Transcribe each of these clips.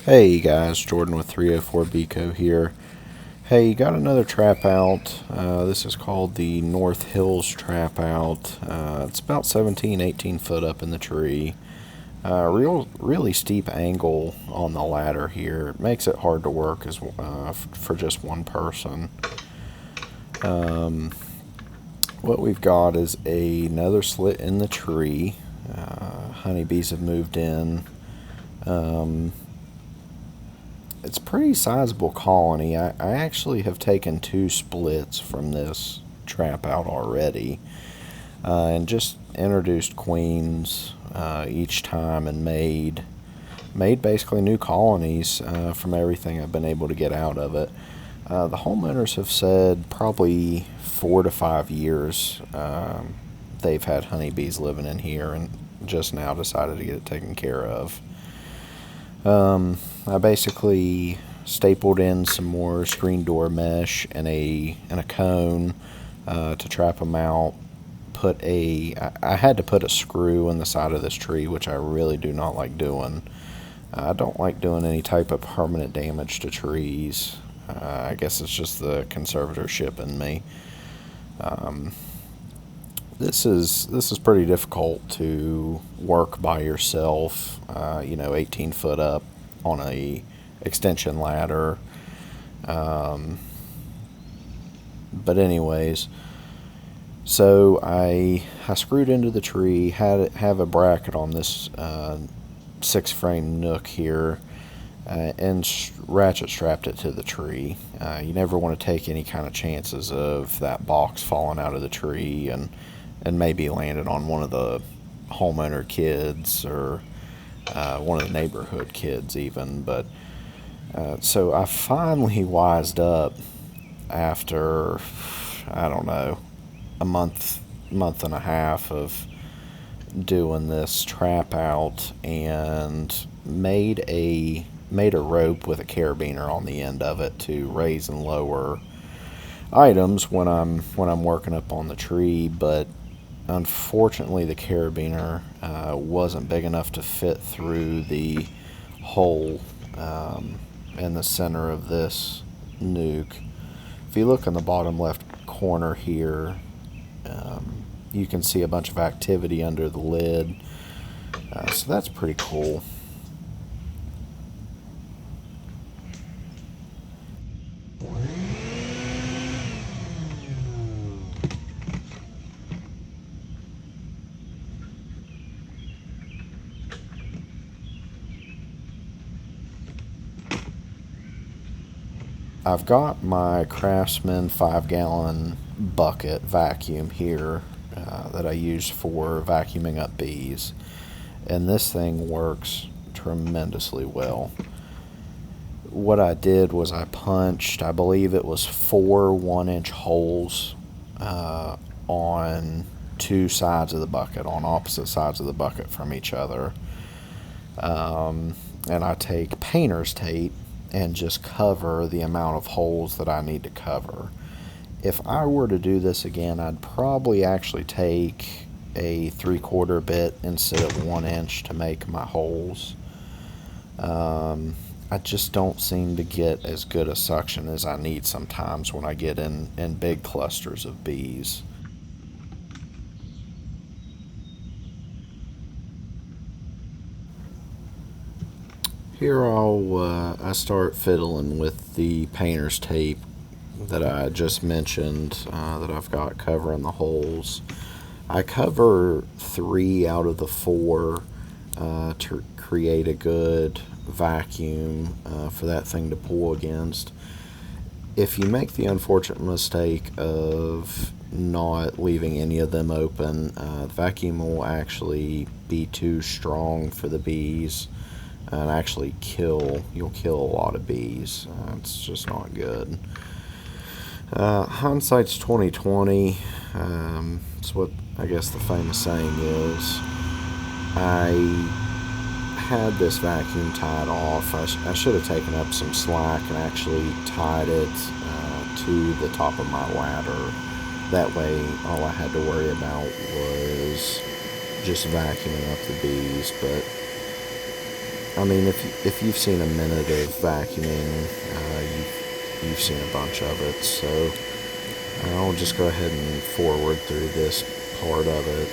Hey guys, Jordan with 304 Beco here. Hey, got another trap out. This is called the North Hills Trap Out. It's about 17, 18 foot up in the tree. Really steep angle on the ladder here. It makes it hard to work for just one person. What we've got is another slit in the tree. Honeybees have moved in. It's a pretty sizable colony. I actually have taken two splits from this trap out already, and just introduced queens each time and made basically new colonies from everything I've been able to get out of it. The homeowners have said probably 4 to 5 years they've had honeybees living in here and just now decided to get it taken care of. I basically stapled in some more screen door mesh and a cone to trap them out. I had to put a screw in the side of this tree, which I really do not like doing. I don't like doing any type of permanent damage to trees. I guess it's just the conservatorship in me. This is pretty difficult to work by yourself. 18 foot up on a extension ladder. But anyways, so I screwed into the tree. Have a bracket on this 6 frame nook here. And ratchet strapped it to the tree. You never want to take any kind of chances of that box falling out of the tree and maybe landing on one of the homeowner kids or one of the neighborhood kids even. But so I finally wised up after, I don't know, a month and a half of doing this trap out, and made a rope with a carabiner on the end of it to raise and lower items when I'm working up on the tree. But unfortunately, the carabiner wasn't big enough to fit through the hole in the center of this nuke. If you look in the bottom left corner here, you can see a bunch of activity under the lid. So that's pretty cool. I've got my Craftsman 5 gallon bucket vacuum here that I use for vacuuming up bees, and this thing works tremendously well. What I did was I punched, I believe it was 4 1-inch holes on two sides of the bucket, on opposite sides of the bucket from each other. And I take painter's tape and just cover the amount of holes that I need to cover. If I were to do this again, I'd probably actually take a 3/4 bit instead of 1 inch to make my holes. I just don't seem to get as good a suction as I need sometimes when I get in big clusters of bees. Here I start fiddling with the painter's tape that I just mentioned that I've got covering the holes. I cover 3 out of the 4 to create a good vacuum for that thing to pull against. If you make the unfortunate mistake of not leaving any of them open, the vacuum will actually be too strong for the bees and actually you'll kill a lot of bees. It's just not good. Hindsight's 2020. It's what I guess the famous saying is. I had this vacuum tied off. I should have taken up some slack and actually tied it to the top of my ladder. That way, all I had to worry about was just vacuuming up the bees. But I mean, if you've seen a minute of vacuuming, you've seen a bunch of it. So I'll just go ahead and forward through this part of it.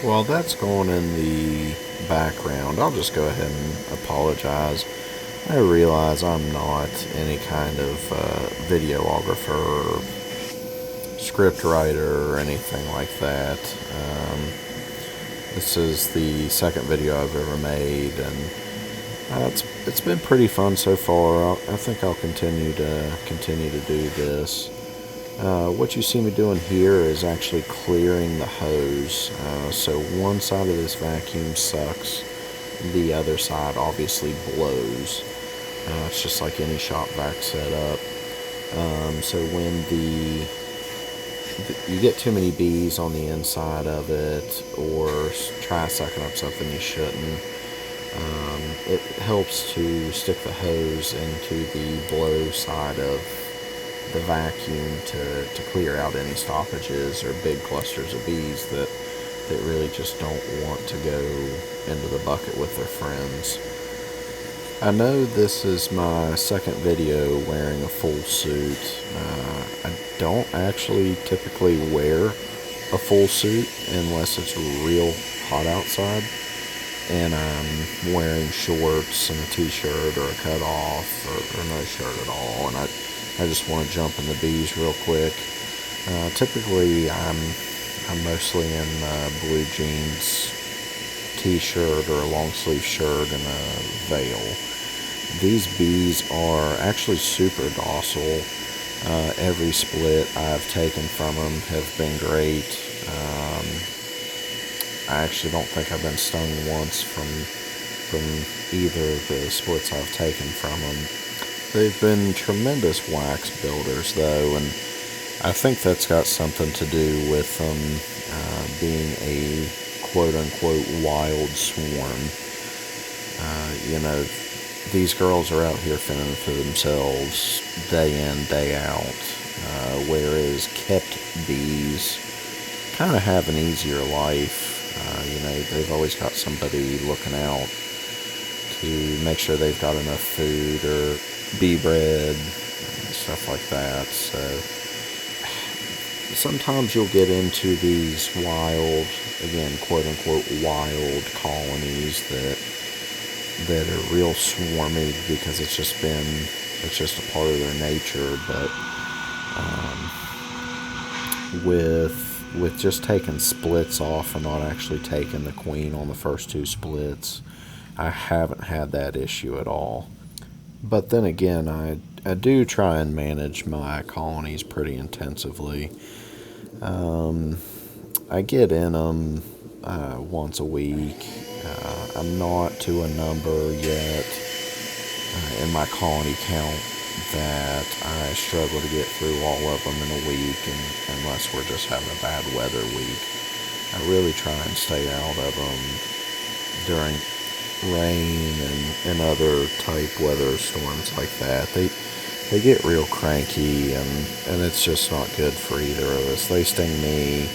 While that's going in the background, I'll just go ahead and apologize. I realize I'm not any kind of videographer or script writer or anything like that. This is the second video I've ever made, and it's been pretty fun so far. I think I'll continue to do this. What you see me doing here is actually clearing the hose. So one side of this vacuum sucks, the other side obviously blows. It's just like any shop vac setup. So when you get too many bees on the inside of it, or try sucking up something you shouldn't, it helps to stick the hose into the blow side of the vacuum to clear out any stoppages or big clusters of bees that really just don't want to go into the bucket with their friends. I know this is my second video wearing a full suit. I don't actually typically wear a full suit unless it's real hot outside and I'm wearing shorts and a t-shirt or a cutoff or no shirt at all, and I just want to jump in the bees real quick. Typically I'm mostly in blue jeans, t-shirt or a long sleeve shirt and a veil. These bees are actually super docile. Every split I've taken from them have been great. I actually don't think I've been stung once from either of the splits I've taken from them. They've been tremendous wax builders though, and I think that's got something to do with them being a quote-unquote wild swarm. These girls are out here fending for themselves day in, day out, whereas kept bees kind of have an easier life. They've always got somebody looking out to make sure they've got enough food or bee bread, and stuff like that. So sometimes you'll get into these wild, again, quote-unquote wild colonies that are real swarmy because it's just a part of their nature. But with just taking splits off and not actually taking the queen on the first two splits, I haven't had that issue at all. But then again, I do try and manage my colonies pretty intensively. I get in them once a week. I'm not to a number yet in my colony count that I struggle to get through all of them in a week, and unless we're just having a bad weather week. I really try and stay out of them during rain and other type weather storms like that. They get real cranky, and it's just not good for either of us. They sting me,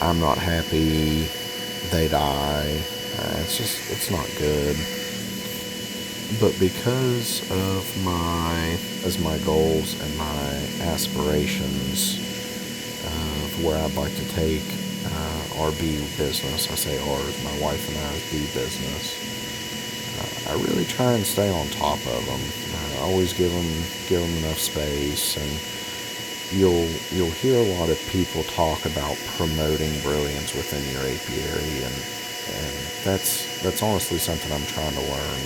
I'm not happy, they die. It's not good. But because of my goals and my aspirations of where I'd like to take our bee business, I say ours, my wife and I's bee business, I really try and stay on top of them. I always give them enough space, and you'll hear a lot of people talk about promoting brilliance within your apiary, and that's honestly something I'm trying to learn.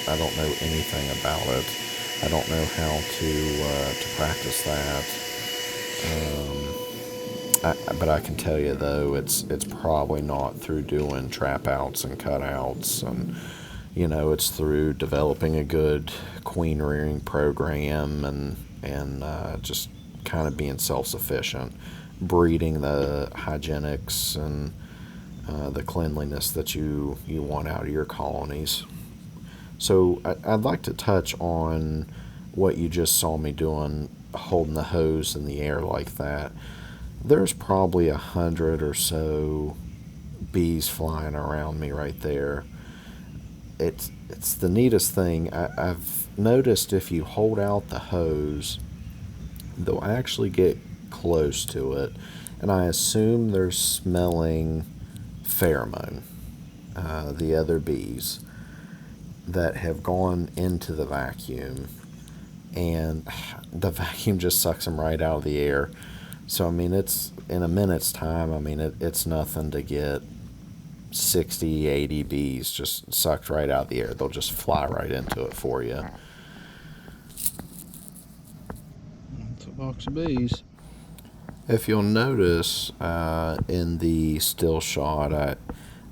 I don't know anything about it. I don't know how to practice that. But I can tell you though, it's probably not through doing trap outs and cutouts, and it's through developing a good queen rearing program and just kind of being self-sufficient, breeding the hygienics and the cleanliness that you want out of your colonies. So I'd like to touch on what you just saw me doing, holding the hose in the air like that. There's probably 100 or so bees flying around me right there. it's the neatest thing. I've noticed if you hold out the hose, they'll actually get close to it, and I assume they're smelling pheromone, the other bees that have gone into the vacuum, and the vacuum just sucks them right out of the air. So I mean, it's in a minute's time. I mean, it's nothing to get 60, 80 bees just sucked right out of the air. They'll just fly right into it for you. It's a box of bees. If you'll notice in the still shot,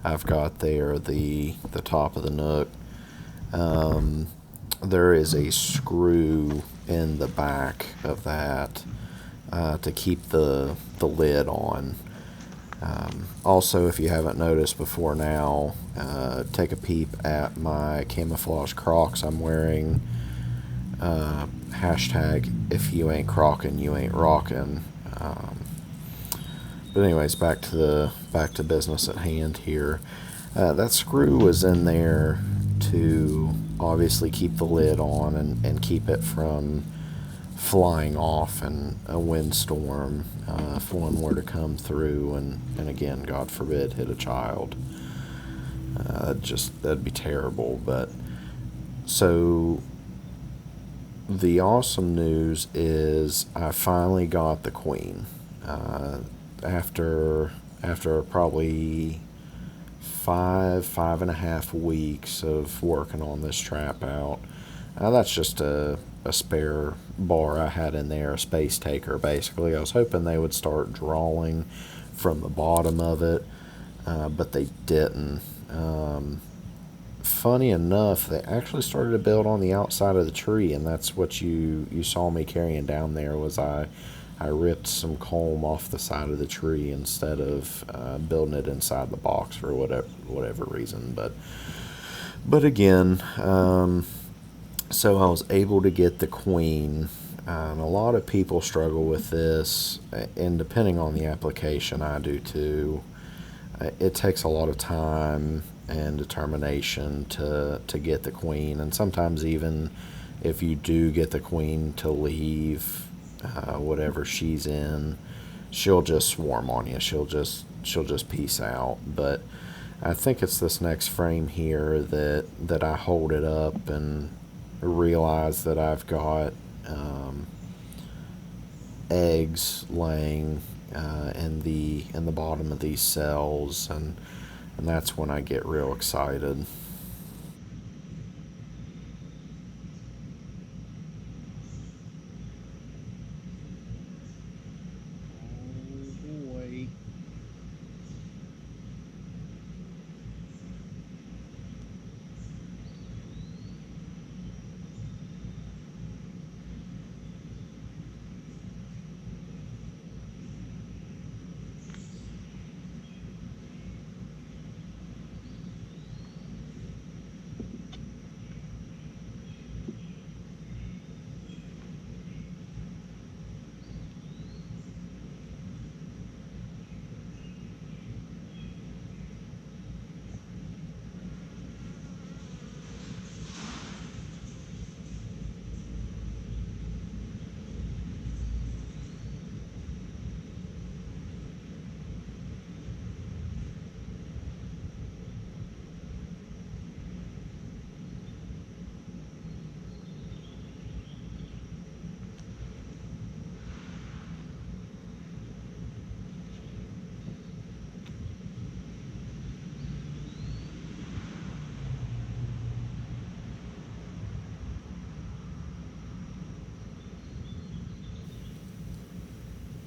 I've got there the top of the nook. Um, there is a screw in the back of that to keep the lid on. Also, if you haven't noticed before now, take a peep at my camouflage Crocs I'm wearing. Hashtag if you ain't crockin', you ain't rockin'. But anyways, back to business at hand here. That screw was in there to obviously keep the lid on and keep it from flying off in a windstorm if one were to come through and again, God forbid, hit a child. That'd be terrible. But so the awesome news is I finally got the queen. After probably 5.5 weeks of working on this trap out. That's just a spare bar I had in there, a space taker basically. I was hoping they would start drawing from the bottom of it, but they didn't. Funny enough, they actually started to build on the outside of the tree, and that's what you saw me carrying down there. Was I ripped some comb off the side of the tree instead of building it inside the box for whatever reason. But again, so I was able to get the queen. And a lot of people struggle with this, and depending on the application, I do too. It takes a lot of time and determination to get the queen, and sometimes even if you do get the queen to leave whatever she's in, she'll just swarm on you. She'll just peace out. But I think it's this next frame here that I hold it up and realize that I've got eggs laying in the bottom of these cells, and that's when I get real excited. Oh boy.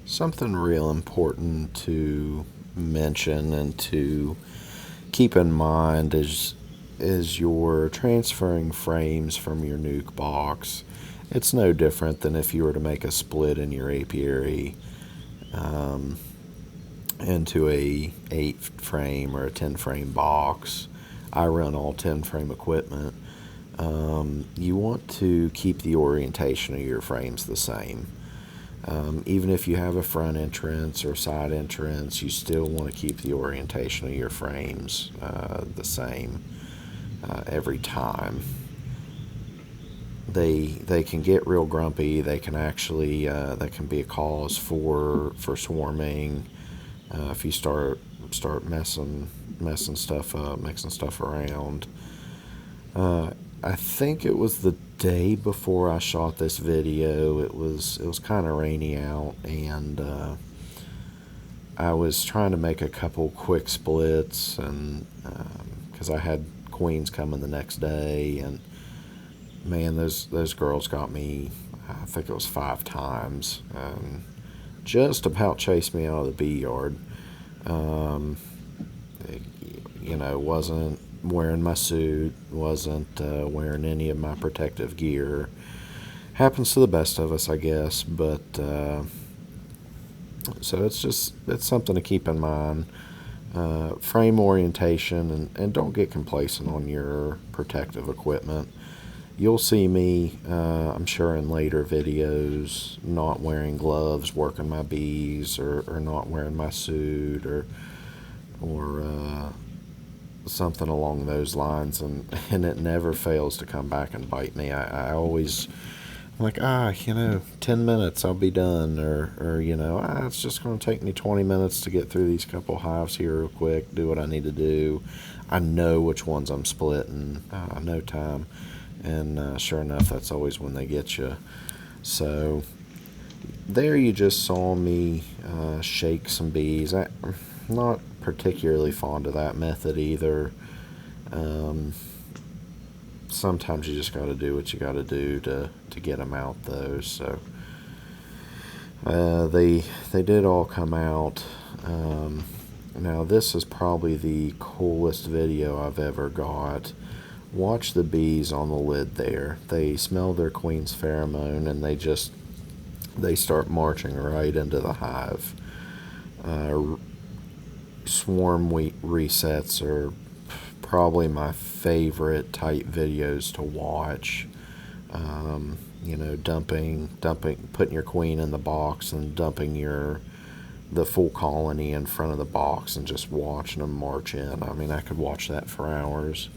Something real important to mention and to keep in mind is you're transferring frames from your nuke box. It's no different than if you were to make a split in your apiary um, into a 8 frame or a 10 frame box. I run all 10 frame equipment. You want to keep the orientation of your frames the same. Even if you have a front entrance or side entrance, you still want to keep the orientation of your frames the same. every time. They can get real grumpy. They can actually that can be a cause for swarming. If you start messing stuff up, mixing stuff around. Uh, I think it was the day before I shot this video. It was kind of rainy out, and I was trying to make a couple quick splits, and because I had queens coming the next day, and man, those girls got me. I think it was 5 times. Just about chased me out of the bee yard. Um, wasn't wearing my suit, wasn't wearing any of my protective gear. Happens to the best of us, I guess, but so it's something to keep in mind. Frame orientation, and don't get complacent on your protective equipment. You'll see me, I'm sure, in later videos, not wearing gloves, working my bees, or not wearing my suit, or something along those lines, and it never fails to come back and bite me. I always, I'm like, 10 minutes, I'll be done, or it's just going to take me 20 minutes to get through these couple hives here real quick, do what I need to do. I know which ones I'm splitting, no time. And sure enough, that's always when they get you. So there you just saw me shake some bees. I'm not particularly fond of that method either. Sometimes you just got to do what you got to do to get them out, though. So they did all come out. Now this is probably the coolest video I've ever got. Watch the bees on the lid there. They smell their queen's pheromone, and they start marching right into the hive. Swarm resets are probably my favorite type videos to watch. Dumping, putting your queen in the box and dumping the full colony in front of the box and just watching them march in. I mean, I could watch that for hours.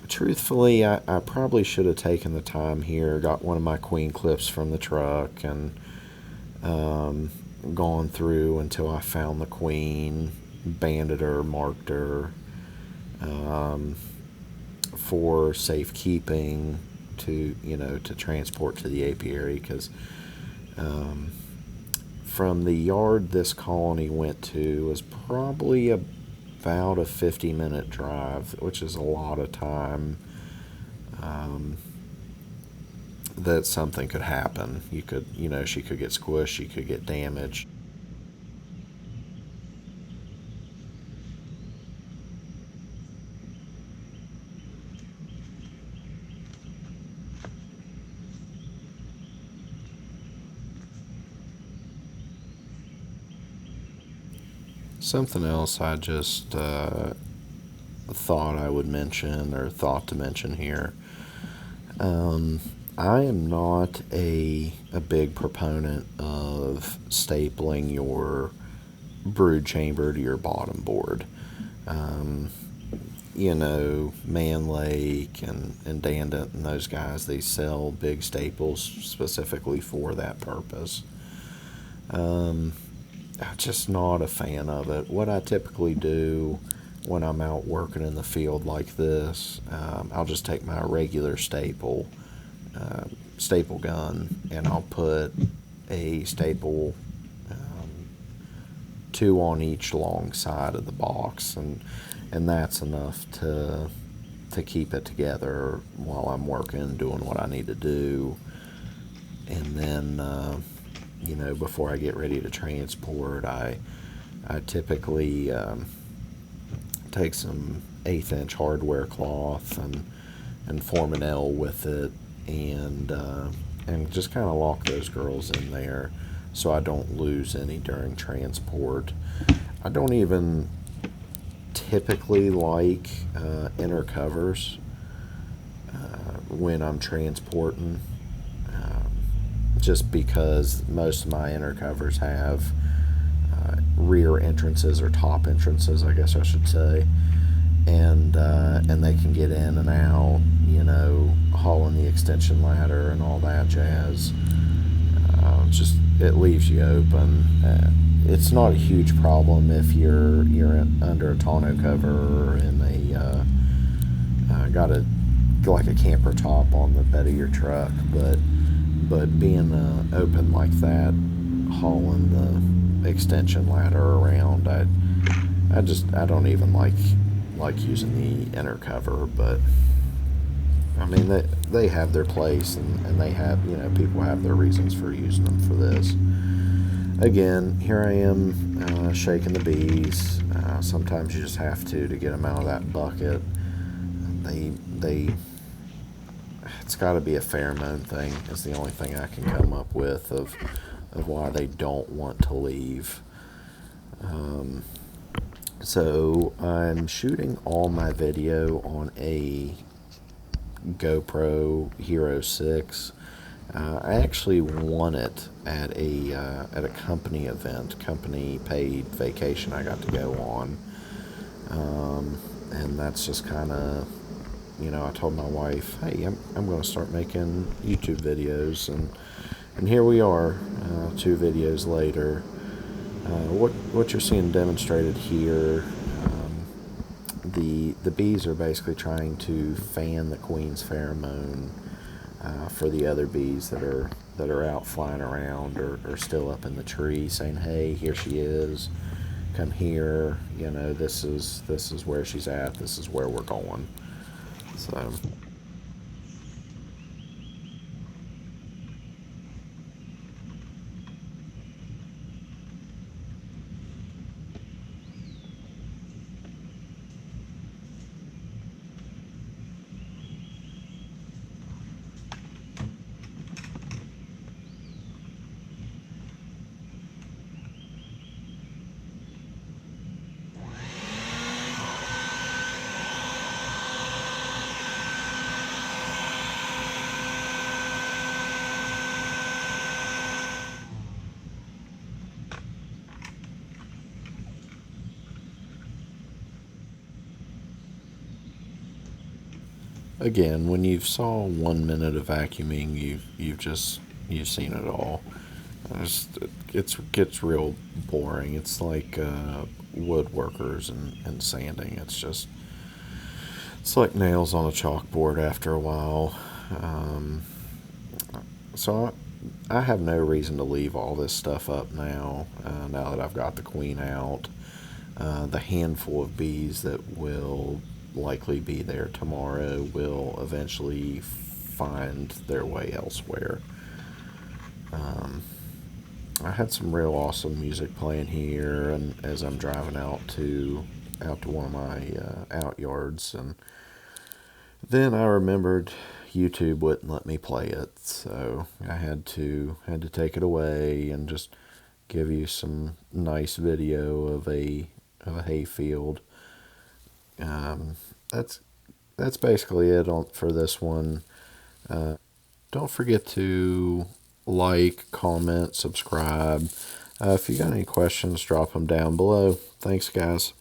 Truthfully, I probably should have taken the time here, got one of my queen clips from the truck, and gone through until I found the queen, banded her, marked her, for safekeeping to transport to the apiary, because from the yard this colony went to was probably about a 50-minute drive, which is a lot of time. That something could happen. She could get squished, she could get damaged. Something else I just thought I would mention, or thought to mention here. I am not a big proponent of stapling your brood chamber to your bottom board. Man Lake and Dandant and those guys, they sell big staples specifically for that purpose. I'm just not a fan of it. What I typically do when I'm out working in the field like this, I'll just take my regular staple gun, and I'll put a staple, 2 on each long side of the box, and that's enough to keep it together while I'm working, doing what I need to do. And then before I get ready to transport, I typically take some 1/8-inch hardware cloth and form an L with it, and just kind of lock those girls in there so I don't lose any during transport. I don't even typically like inner covers when I'm transporting, just because most of my inner covers have rear entrances, or top entrances, I guess I should say. and they can get in and out, hauling the extension ladder and all that jazz. Just it leaves you open. It's not a huge problem if you're under a tonneau cover or in a got a like a camper top on the bed of your truck, but being open like that, hauling the extension ladder around, I don't even like using the inner cover, but I mean they have their place, and they have, people have their reasons for using them for this. Again, here I am shaking the bees. Sometimes you just have to get them out of that bucket. They it's got to be a pheromone thing. Is the only thing I can come up with of why they don't want to leave. So I'm shooting all my video on a GoPro Hero 6. I actually won it at a company event, company paid vacation I got to go on, and that's just kind of, I told my wife, hey, I'm going to start making YouTube videos, and here we are, 2 videos later. What you're seeing demonstrated here, the bees are basically trying to fan the queen's pheromone for the other bees that are out flying around or still up in the tree, saying, hey, here she is, come here, this is where she's at, this is where we're going. So again, when you've saw 1 minute of vacuuming, you've seen it all. It gets real boring. It's like woodworkers and sanding. It's like nails on a chalkboard after a while. Um, so I have no reason to leave all this stuff up now. Now that I've got the queen out, the handful of bees that will likely be there tomorrow will eventually find their way elsewhere. Um, I had some real awesome music playing here, and as I'm driving out to one of my out yards, and then I remembered YouTube wouldn't let me play it, so I had to take it away and just give you some nice video of a hayfield. Um, that's that's basically it for this one. Don't forget to like, comment, subscribe. If you got any questions, drop them down below. Thanks, guys.